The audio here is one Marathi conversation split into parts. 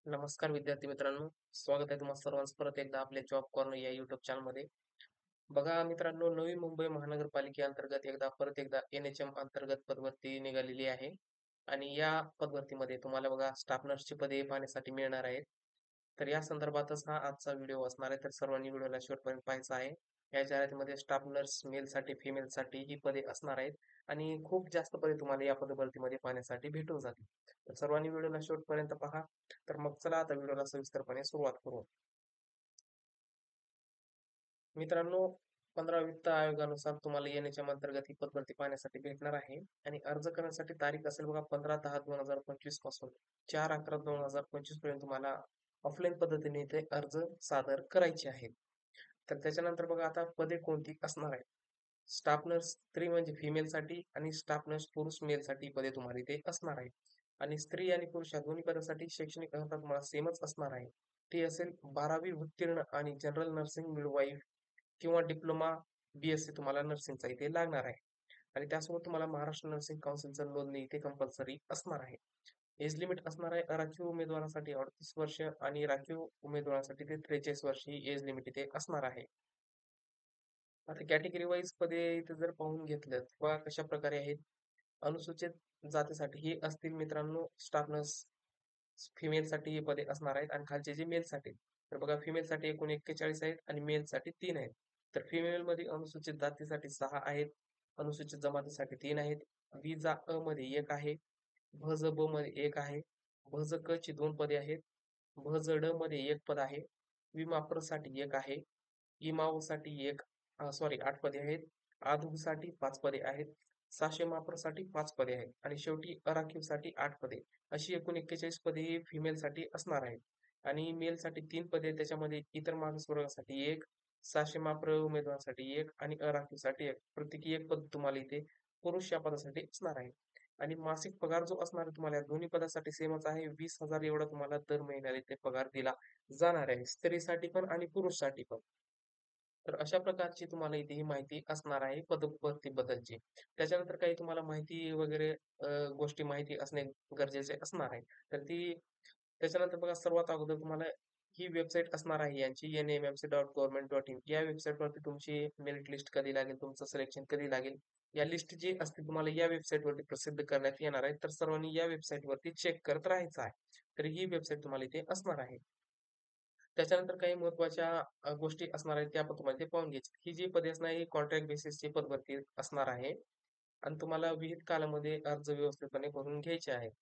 नमस्कार विद्यार्थी मित्रांनो, स्वागत आहे तुम्हा सर्वांचं परत एकदा आपल्या जॉब कॉर्नर या YouTube चॅनलमध्ये. बघा मित्रांनो, नवी मुंबई महानगरपालिकेअंतर्गत परत एकदा NHM अंतर्गत पदभरती निघालेली आहे आणि या पदभरतीमध्ये तुम्हाला बघा स्टाफ नर्सची पदे पाहण्यासाठी मिळणार आहेत. तर या संदर्भातच हा आजचा व्हिडिओ असणार आहे, तर सर्वांनी व्हिडिओला शेवटपर्यंत पाहायचा आहे. या जाहिरातीमध्ये स्टाफ नर्स मेलसाठी, फिमेलसाठी ही पदे असणार आहेत आणि खूप जास्त पदे तुम्हाला या पदभरतीमध्ये पाहण्यासाठी भेटून जातील. तर सर्वांनी व्हिडिओला शेवटपर्यंत पहा. तर मग चला आता व्हिडिओला सविस्तरपणे सुरुवात करू. मित्रांनो, 15 वित्त आयोगानुसार तुम्हाला NHM अंतर्गत ही पदभरती पाहण्यासाठी भेटणार आहे आणि अर्ज करण्यासाठी तारीख असेल बघा 15/10/2025 पासून 4/11/2025 पर्यंत तुम्हाला ऑफलाईन पद्धतीने इथे अर्ज सादर करायचे आहेत. तर त्याच्यानंतर बघा आता पदे कोणती असणार आहेत. स्टाफ नर्स स्त्री म्हणजे फिमेलसाठी आणि स्टाफ नर्स पुरुष मेलसाठी पदे तुम्हाला इथे असणार आहे. आणि स्त्री आणि पुरुष या दोन्ही पदासाठी शैक्षणिक अर्हता तुम्हाला सेमच असणार आहे. ती असेल 12वी उत्तीर्ण आणि जनरल नर्सिंग मिडवाईफ किंवा डिप्लोमा BSc तुम्हाला नर्सिंगचा इथे लागणार आहे. आणि त्यासोबत तुम्हाला महाराष्ट्र नर्सिंग काउन्सिलचं नोंदणी इथे कंपल्सरी असणार आहे. एज लिमिट असणार आहे राखीव उमेदवारासाठी 38 वर्ष आणि राखीव उमेदवारासाठी ते 43 वर्ष ही एज लिमिट इथे असणार आहे. आता कॅटेगरी वाईज पदे इथे जर पाहून घेतलं किंवा कशा प्रकारे आहेत. अनुसूचित जातीसाठी ही असतील मित्रांनो स्टाफ नर्स फिमेलसाठी ही पदे असणार आहेत आणि खालचे जे मेलसाठी तर बघा फिमेलसाठी एकूण 41 आहेत आणि मेलसाठी 3 आहेत. तर फिमेलमध्ये अनुसूचित जातीसाठी 6 आहेत, अनुसूचित जमातीसाठी 3 आहेत, विजा अ मध्ये 1 आहे, भज ब मध्ये 1 आहे, भज क ची 2 पदे आहेत, भज ड मध्ये 1 पद आहे, विमाप्रसाठी 1 आहे, इमाओसाठी 1 सॉरी 8 पदे आहेत, आधुसाठी 5 पदे आहेत, सहाशे माप्रसाठी 5 पदे आहेत आणि शेवटी अराखीवसाठी 8 पदे. अशी एकूण 41 पदे ही फिमेलसाठी असणार आहेत आणि मेलसाठी 3 पदे त्याच्यामध्ये इतर मागासवर्गासाठी 1, 600 माप्र उमेदवारासाठी 1 आणि अराखीवसाठी 1. प्रत्येकी 1 पद तुम्हाला इथे पुरुष या पदासाठी असणार आहे. आणि मासिक पगार जो असणार आहे तुम्हाला या दोन्ही पदासाठी सेमच आहे. 20,000 एवढा तुम्हाला दर महिन्याला इथे पगार दिला जाणार आहे. स्त्रीसाठी पण आणि पुरुषसाठी पण. तर अशा प्रकारची तुम्हाला इथे ही माहिती असणार आहे पदभरतीबद्दलची. त्याच्यानंतर काही तुम्हाला माहिती वगैरे गोष्टी माहिती असणे गरजेचे असणार आहे. तर ती त्याच्यानंतर बघा सर्वात अगोदर तुम्हाला ही वेबसाईट असणार आहे यांची nmmc.government.in या वेबसाईटवरती तुमची मेरिट लिस्ट कधी लागेल, तुमचं सिलेक्शन कधी लागेल, या लिस्ट जी असते तुम्हाला या वेबसाईटवरती प्रसिद्ध करण्यात येणार आहे. तर सर्वांनी या वेबसाईटवरती चेक करत राहायचं आहे. तर ही वेबसाईट तुम्हाला इथे असणार आहे. त्याच्यानंतर काही महत्त्वाच्या गोष्टी असणार आहेत त्या पण तुम्हाला ते पाहून घ्यायची. ही जी पदे असणार ही कॉन्ट्रॅक्ट बेसिसची पदभरती असणार आहे आणि तुम्हाला विहित कालामध्ये अर्ज व्यवस्थितपणे भरून घ्यायचे आहेत.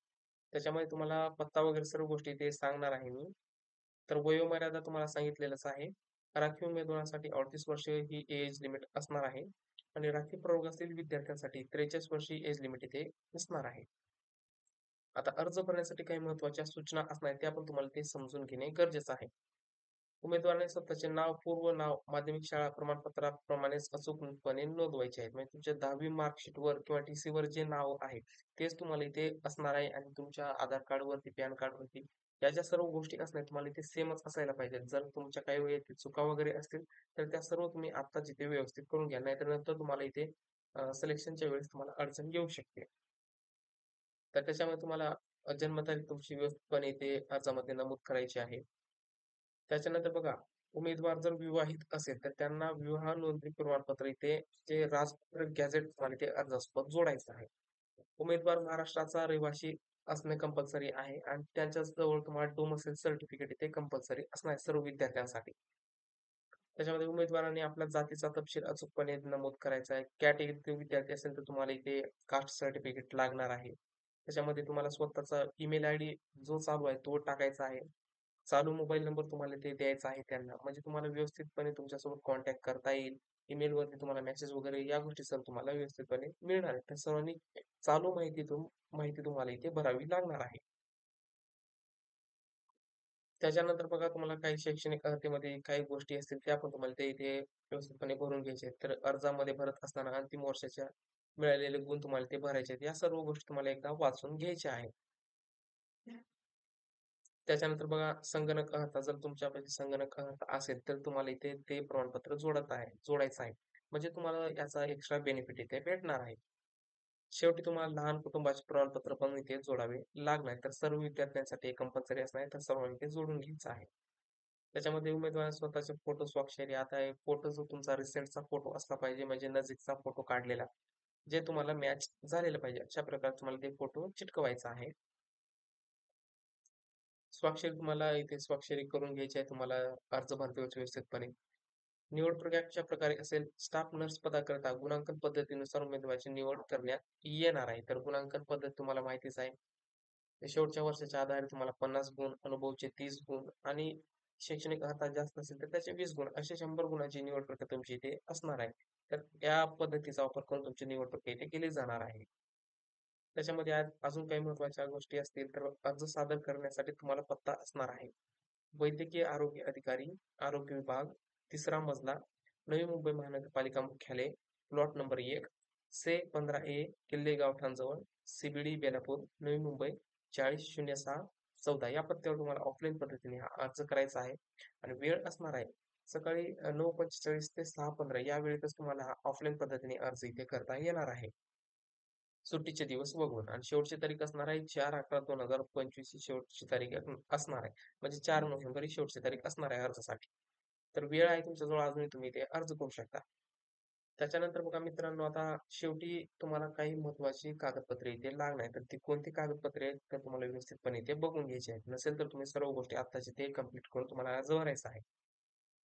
त्याच्यामध्ये तुम्हाला पत्ता वगैरे सर्व गोष्टी ते सांगणार आहे मी. तर वयोमर्यादा तुम्हाला सांगितलेलंच आहे. राखीव उमेदवारांसाठी 38 वर्ष ही एज लिमिट असणार आहे आणि राखीव प्रवर्ग असलेल्या विद्यार्थ्यांसाठी 43 वर्ष ही एज लिमिट इथे असणार आहे. आता अर्ज भरण्यासाठी काही महत्त्वाच्या सूचना असणार आहेत त्या पण तुम्हाला ते समजून घेणे गरजेचं आहे. उमेदवाराने स्वतःचे नाव, पूर्व नाव, माध्यमिक शाळा प्रमाणपत्राप्रमाणेच अचूकपणे नोंदवायचे आहेत. म्हणजे तुमच्या 10वी मार्कशीटवर किंवा टी-सीवर जे नाव आहे, तेच तुम्हाला इथे असणार आहे आणि तुमच्या आधार कार्डवरती, पॅन कार्डवरती या ज्या सर्व गोष्टी असणार तुम्हाला इथे सेमच असायला पाहिजेत. जर तुमच्या काही वैयक्तिक चुका वगैरे असतील, तर त्या सर्व तुम्ही आत्ताच इथे व्यवस्थित करून घ्या. नाहीतर नंतर तुम्हाला इथे सिलेक्शनच्या वेळेस तुम्हाला अडचण येऊ शकते. तर त्याच्यामुळे तुम्हाला जन्मतारीख तुमची व्यवस्थितपणे इथे अर्जामध्ये नमूद करायची आहे. त्याच्यानंतर बघा, उमेदवार जर विवाहित असेल, तर त्यांना विवाह नोंदणी प्रमाणपत्र इथे जे राजपत्र गॅझेट तुम्हाला इथे अर्जासोबत जोडायचं आहे. उमेदवार महाराष्ट्राचा रहिवासी असणे कंपल्सरी आहे आणि त्यांच्याच जवळ तुम्हाला डोमेसाईल सर्टिफिकेट इथे कंपल्सरी असणार आहे सर्व विद्यार्थ्यांसाठी. त्याच्यामध्ये उमेदवारांनी आपल्या जातीचा तपशील अचूकपणे नमूद करायचा आहे. कॅटेगरी विद्यार्थी असेल तर तुम्हाला इथे कास्ट सर्टिफिकेट लागणार आहे. त्याच्यामध्ये तुम्हाला स्वतःचा ईमेल आयडी जो चालू आहे तो टाकायचा आहे. चालू मोबाईल नंबर तुम्हाला ते द्यायचा आहे त्यांना. म्हणजे तुम्हाला व्यवस्थितपणे तुमच्यासोबत कॉन्टॅक्ट करता येईल. ईमेलवरती तुम्हाला मेसेज वगैरे या गोष्टी सर्व तुम्हाला व्यवस्थितपणे मिळणार आहेत. तर सर्वांनी चालू माहिती तुम्हाला इथे भरावी लागणार आहे. त्याच्यानंतर बघा तुम्हाला काही शैक्षणिक अर्हतेमध्ये काही गोष्टी असतील त्या पण तुम्हाला ते इथे व्यवस्थितपणे भरून घ्यायचे आहेत. तर अर्जामध्ये भरत असताना अंतिम वर्षाच्या मिळालेले गुण तुम्हाला ते भरायचे आहेत. या सर्व गोष्टी तुम्हाला एकदा वाचून घ्यायच्या आहेत. त्याच्यानंतर बघा संगणक अर्हता जर तुमच्यापाशी संगणक अर्हता असेल तर तुम्हाला इथे ते प्रमाणपत्र जोडायचं आहे. म्हणजे तुम्हाला याचा एक्स्ट्रा बेनिफिट इथे भेटणार आहे. शेवटी तुम्हाला लहान कुटुंबाचे प्रमाणपत्र पण इथे जोडावे लागणार. तर सर्व विद्यार्थ्यांसाठी कंपल्सरी असणार आहे, तर सर्वांनी ते जोडून घ्यायचं आहे. त्याच्यामध्ये उमेदवार स्वतःचे फोटो स्वाक्षरी आता हे फोटो जो तुमचा रिसेंटचा फोटो असला पाहिजे म्हणजे नजीकचा फोटो काढलेला, जे तुम्हाला मॅच झालेलं पाहिजे. अशा प्रकारे तुम्हाला ते फोटो चिटकवायचा आहे. स्वाक्षरी तुम्हाला इथे स्वाक्षरी करून घ्यायची आहे तुम्हाला अर्ज भरते वेळेस व्यवस्थितपणे. निवड प्रक्रिया कशा प्रकारे असेल, स्टाफ नर्स पदाकरता गुणांकन पद्धतीनुसार उमेदवाराची निवड करण्यात येणार आहे. तर गुणांकन पद्धत तुम्हाला माहितीच आहे. ते शेवटच्या वर्षाच्या आधारे तुम्हाला 50 गुण, अनुभवचे 30 गुण आणि शैक्षणिक अर्हता जास्त असेल तर त्याचे 20 गुण असे 100 गुणांची निवड प्रक्रिया तुमची इथे असणार आहे. तर या पद्धतीचा वापर करून तुमची निवड प्रक्रिया इथे केली जाणार आहे. त्याच्यामध्ये अजून काही महत्त्वाच्या गोष्टी असतील तर अर्ज सादर करण्यासाठी तुम्हाला पत्ता असणार आहे. वैद्यकीय आरोग्य अधिकारी, आरोग्य विभाग, 3रा मजला, नवी मुंबई महानगरपालिका मुख्यालय, प्लॉट नंबर 1, से 15A, किल्ले गावठाणजवळ, CBD बेलापूर, नवी मुंबई 400614 या पत्त्यावर तुम्हाला ऑफलाईन पद्धतीने हा अर्ज करायचा आहे आणि वेळ असणार आहे सकाळी 9:45 ते 6:15 या वेळेतच तुम्हाला हा ऑफलाईन पद्धतीने अर्ज इथे करता येणार आहे. सुट्टीचे दिवस वगळून आणि शेवटची तारीख असणार आहे 4/11/2025 ही शेवटची तारीख असणार आहे. म्हणजे 4 नोव्हेंबर ही शेवटची तारीख असणार आहे अर्जासाठी. तर वेळ आहे तुमच्याजवळ अजूनही तुम्ही ते अर्ज करू शकता. त्याच्यानंतर बघा मित्रांनो आता शेवटी तुम्हाला काही महत्त्वाची कागदपत्रे इथे लागणार आहेत. तर ती कोणती कागदपत्रे आहेत तर तुम्हाला व्यवस्थितपणे इथे बघून घ्यायची आहेत. नसेल तर तुम्ही सर्व गोष्टी आत्ताच ते कंप्लीट करून तुम्हाला अर्ज भरायचा आहे.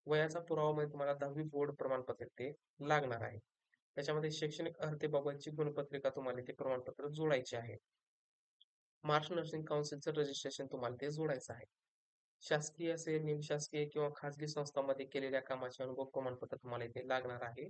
वयाचा पुरावा म्हणजे तुम्हाला 10वी बोर्ड प्रमाणपत्र ते लागणार आहे. त्याच्यामध्ये शैक्षणिक अर्हतेबाबतची गुणपत्रिका तुम्हाला ते प्रमाणपत्र जोडायचे आहे. महाराष्ट्र नर्सिंग काउन्सिलचं रजिस्ट्रेशन तुम्हाला ते जोडायचं आहे. शासकीय असेल, निमशासकीय किंवा खाजगी संस्थांमध्ये केलेल्या कामाचे अनुभव प्रमाणपत्र तुम्हाला इथे लागणार आहे.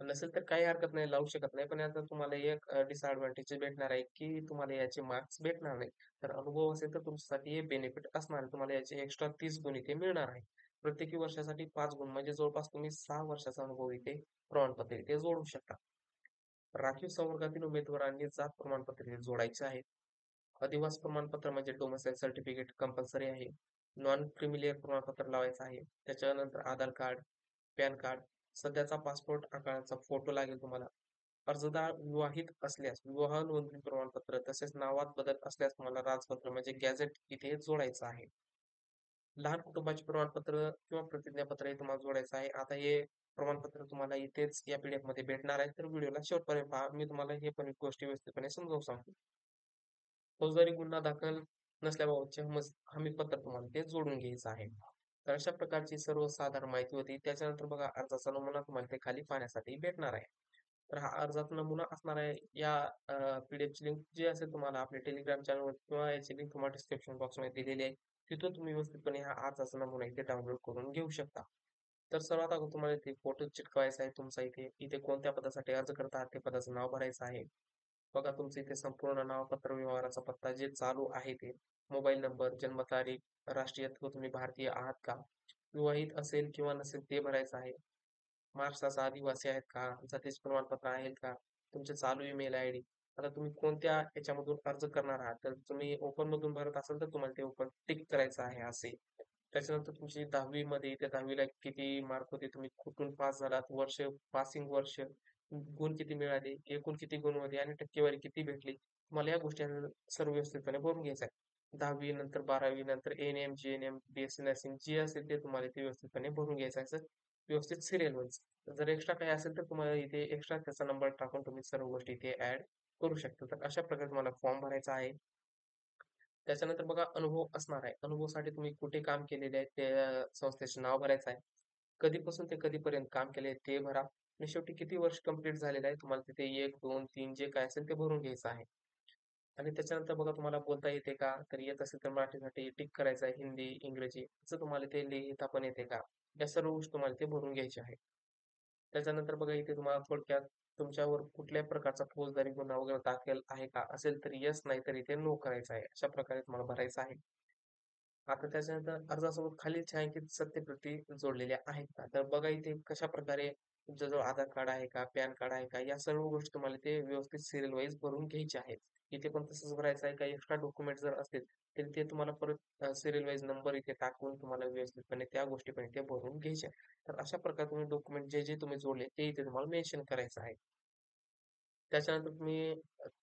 नसेल तर काही हरकत नाही, लावू शकत नाही. पण याचा तुम्हाला एक डिसएडव्हांटेज भेटणार आहे, की तुम्हाला याचे मार्क्स भेटणार नाही. तर अनुभव असेल तर तुमच्यासाठी हे बेनिफिट असणार आहे. तुम्हाला याचे एक्स्ट्रा 30 गुण इथे मिळणार आहे. प्रत्येकी वर्षासाठी 5 गुण म्हणजे जवळपास तुम्ही 6 वर्षाचा अनुभव इथे प्रमाणपत्र इथे जोडू शकता. राखीव संवर्गातील उमेदवारांनी जात प्रमाणपत्र इथे जोडायचे आहे. अधिवास प्रमाणपत्र म्हणजे डोमिसाईल सर्टिफिकेट कंपल्सरी आहे. नॉन क्रिमिलियर प्रमाणपत्र लावायचं आहे. त्याच्यानंतर आधार कार्ड, पॅन कार्ड, सध्याचा पासपोर्ट आकाराचा फोटो लागेल तुम्हाला. अर्जदार विवाहित असल्यास विवाह नोंदणी प्रमाणपत्र तसेच नावात बदल असल्यास तुम्हाला राजपत्र म्हणजे गॅझेट इथे जोडायचं आहे. लहान कुटुंबाचे प्रमाणपत्र किंवा प्रतिज्ञापत्र हे तुम्हाला जोडायचं आहे. आता हे प्रमाणपत्र तुम्हाला इथेच या PDF मध्ये भेटणार आहे. तर व्हिडिओला शेवटपर्यंत पहा. मी तुम्हाला हे पण गोष्टी व्यवस्थितपणे समजावून सांगतो. फौजदारी गुन्हा दाखल नसल्याबाबतचे हमीपत्र तुम्हाला ते जोडून घ्यायचं आहे. तर अशा प्रकारची सर्वसाधारण माहिती होती. त्याच्यानंतर बघा अर्जाचा नमुना तुम्हाला ते खाली पाहण्यासाठी भेटणार आहे. तर हा अर्जाचा नमुना असणार आहे. या PDFची लिंक जी असेल तुम्हाला आपल्या टेलिग्राम चॅनलवर किंवा याची लिंक तुम्हाला डिस्क्रिप्शन बॉक्समध्ये दिलेली आहे. तिथून तुम्ही व्यवस्थितपणे हा अर्जाचा नमुना इथे डाउनलोड करून घेऊ शकता. तर सर्वात अगोदर तुम्हाला इथे फोटो चिटकवायचा आहे तुमचा इथे. इथे कोणत्या पदासाठी अर्ज करत आहात ते पदाचं नाव भरायचं आहे. बघा तुमचं इथे संपूर्ण नाव, पत्र व्यवहाराचा पत्ता जे चालू आहे ते, मोबाईल नंबर, जन्मतारीख, राष्ट्रीयत्व तुम्ही भारतीय आहात का? विवाहित असेल किंवा नसेल ते भरायचं आहे. महाराष्ट्राचा आदिवासी आहेत का? जातीचे प्रमाणपत्र आहेत का? तुमचे चालू ईमेल आयडी. आता तुम्ही कोणत्या याच्यामधून अर्ज करणार आहात? तर तुम्ही ओपन मधून भरत असाल तर तुम्हाला ते ओपन टिक करायचं आहे असे. त्याच्यानंतर तुमची 10वी मध्ये त्या 10वीला किती मार्क होते, तुम्ही कुठून पास झालात, वर्ष, पासिंग वर्ष, गुण किती मिळाले, एकूण किती गुण होते आणि टक्केवारी किती भेटली. तुम्हाला या गोष्टी सर्व व्यवस्थितपणे भरून घ्यायचं आहे. 10वी नंतर 12वी नंतर ANM, GNM, BSc नर्सिंग जे असेल ते तुम्हाला ते व्यवस्थितपणे भरून घ्यायचं आहे. व्यवस्थित सिरियल वाईज. जर एक्स्ट्रा काही असेल तर तुम्हाला इथे एक्स्ट्रा त्याचा नंबर टाकून तुम्ही सर्व गोष्टी इथे ऍड करू शकता. तर अशा प्रकारे तुम्हाला फॉर्म भरायचा आहे. त्याच्यानंतर बघा अनुभव असणार आहे. अनुभवासाठी तुम्ही कुठे काम केलेले आहे त्या संस्थेचे नाव भरायचं आहे. कधीपासून ते कधीपर्यंत काम केले ते भरा आणि शेवटी किती वर्ष कंप्लीट झालेलं आहे तुम्हाला तिथे 1, 2, 3 जे काय असेल ते भरून घ्यायचं आहे. आणि त्याच्यानंतर बघा तुम्हाला बोलता येते का? तर येत असेल तर मराठीसाठी टिक करायचं आहे. हिंदी, इंग्रजी असं तुम्हाला ते लिहिता पण येते का? या सर्व गोष्टी तुम्हाला ते भरून घ्यायच्या आहे. त्याच्यानंतर बघा इथे तुम्हाला थोडक्यात तुमच्यावर कुठल्याही प्रकारचा फौजदारी गुन्हा वगैरे दाखल आहे का? असेल तर येस, नाही तर इथे नो करायचं आहे. अशा प्रकारे तुम्हाला भरायचं आहे. आता त्याच्यानंतर अर्जासोबत खालील छायांकित सत्यप्रती जोडलेल्या आहेत का? तर बघा इथे कशाप्रकारे तुमच्याजवळ आधार कार्ड आहे का? पॅन कार्ड आहे का? या सर्व गोष्टी तुम्हाला ते व्यवस्थित सीरियल वाईज भरून घ्यायच्या आहेत. इथे पण तसंच भरायचं आहे. काही एक्स्ट्रा डॉक्युमेंट जर असतील, तर ते तुम्हाला परत सीरियल वाईज नंबर इथे टाकून तुम्हाला व्यवस्थितपणे त्या गोष्टी पण इथे भरून घ्यायच्या. तर अशा प्रकारे तुम्ही डॉक्युमेंट जे तुम्ही जोडले ते इथे तुम्हाला मेन्शन करायचं आहे. त्याच्यानंतर तुम्ही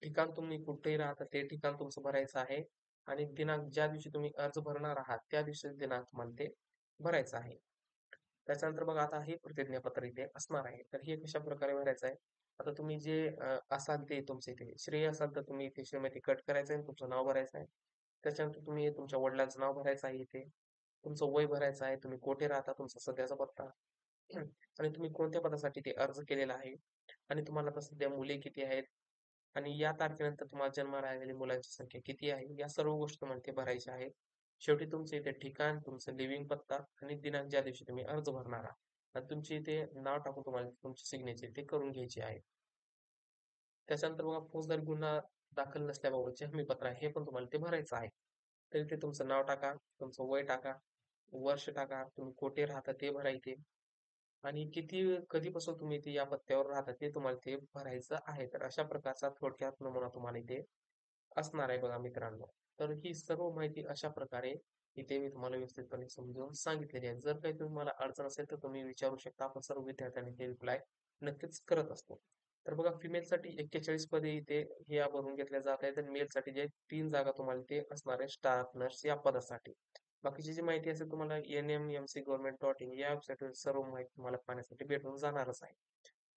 ठिकाण तुम्ही कुठेही राहता ते ठिकाण तुमचं भरायचं आहे आणि दिनांक ज्या दिवशी तुम्ही अर्ज भरणार आहात त्या दिवशी दिनांक तुम्हाला ते भरायचं आहे. त्याच्यानंतर बघा आता हे प्रतिज्ञापत्र इथे असणार आहे. तर हे कशा प्रकारे भरायचं आहे? आता तुम्ही जे असाल ते तुमचे इथे श्रेय असाल तर तुम्ही इथे श्रीमती कट करायचं आहे आणि तुमचं नाव भरायचं आहे. त्याच्यानंतर तुम्ही तुमच्या वडिलांचं नाव भरायचं आहे इथे. तुमचं वय भरायचं आहे. तुम्ही कुठे राहता, तुमचा सध्याचा पत्ता आणि तुम्ही कोणत्या पदासाठी ते अर्ज केलेला आहे आणि तुम्हाला आता सध्या मुले किती आहेत आणि या तारखेनंतर तुम्हाला जन्माला आलेल्या मुलांची संख्या किती आहे, या सर्व गोष्टी तुम्हाला ते भरायच्या आहेत. शेवटी तुमचं इथे ठिकाण, तुमचं लिव्हिंग पत्ता आणि दिनांक ज्या दिवशी तुम्ही अर्ज भरणार आहात आणि तुमचे इथे नाव टाकून तुम्हाला तुमची सिग्नेचर ते करून घ्यायची आहे. त्याच्यानंतर बघा फौजदारी गुन्हा दाखल नसल्याबाबतचे हमीपत्र आहे, हे पण तुम्हाला ते भरायचं आहे. तर इथे तुमचं नाव टाका, तुमचं वय टाका, वर्ष टाका, तुम्ही कुठे राहता ते भरा इथे आणि कधीपासून तुम्ही इथे या पत्त्यावर राहता ते तुम्हाला ते भरायचं आहे. तर अशा प्रकारचा थोडक्यात नमुना तुम्हाला इथे असणार आहे बघा मित्रांनो. तर ही सर्व माहिती अशा प्रकारे इथे मी तुम्हाला व्यवस्थितपणे समजावून सांगितलेली आहे. जर काही तुम्हाला अडचण असेल तर तुम्ही विचारू शकता. आपण सर्व विद्यार्थ्यांनी ते रिप्लाय नक्कीच करत असतो. तर बघा फिमेलसाठी 41 पदे इथे ह्या भरून घेतल्या जात आहेत आणि मेलसाठी जे 3 जागा तुम्हाला ते असणार आहे स्टाफ नर्स या पदासाठी. बाकीची जी माहिती असेल तुम्हाला nmmcgovernment.in या वेबसाईटवर सर्व माहिती तुम्हाला पाहण्यासाठी भेटून जाणारच आहे.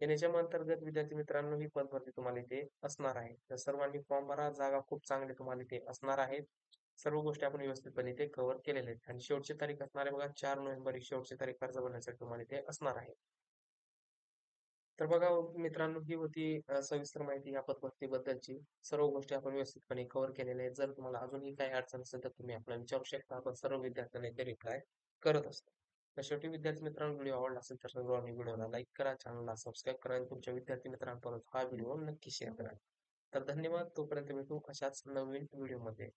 NHM अंतर्गत विद्यार्थी मित्रांनो ही पदभरती तुम्हाला इथे असणार आहे. तर सर्वांनी फॉर्म भरा. जागा खूप चांगली तुम्हाला इथे असणार आहेत. सर्व गोष्टी आपण व्यवस्थितपणे इथे कव्हर केलेल्या आहेत आणि शेवटची तारीख असणार आहे बघा 4 नोव्हेंबर ही शेवटची तारीख अर्ज भरण्यासाठी तुम्हाला इथे असणार आहे. तर बघा मित्रांनो ही होती सविस्तर माहिती या पदभरतीबद्दलची. सर्व गोष्टी आपण व्यवस्थितपणे कव्हर केलेल्या आहेत. जर तुम्हाला अजूनही काही अडचण असेल तर तुम्ही आपल्याला विचारू शकता. आपण सर्व विद्यार्थ्यांना इथे रिप्लाय करत असतो. तर शेवटी विद्यार्थी मित्रांनो व्हिडिओ आवडला असेल तर सर्वांनी व्हिडिओला लाईक करा, चॅनलला सबस्क्राईब करा आणि तुमच्या विद्यार्थी मित्रांपर्यंत हा व्हिडिओ नक्की शेअर करा. तर धन्यवाद. तोपर्यंत भेटू अशाच नवीन व्हिडिओमध्ये.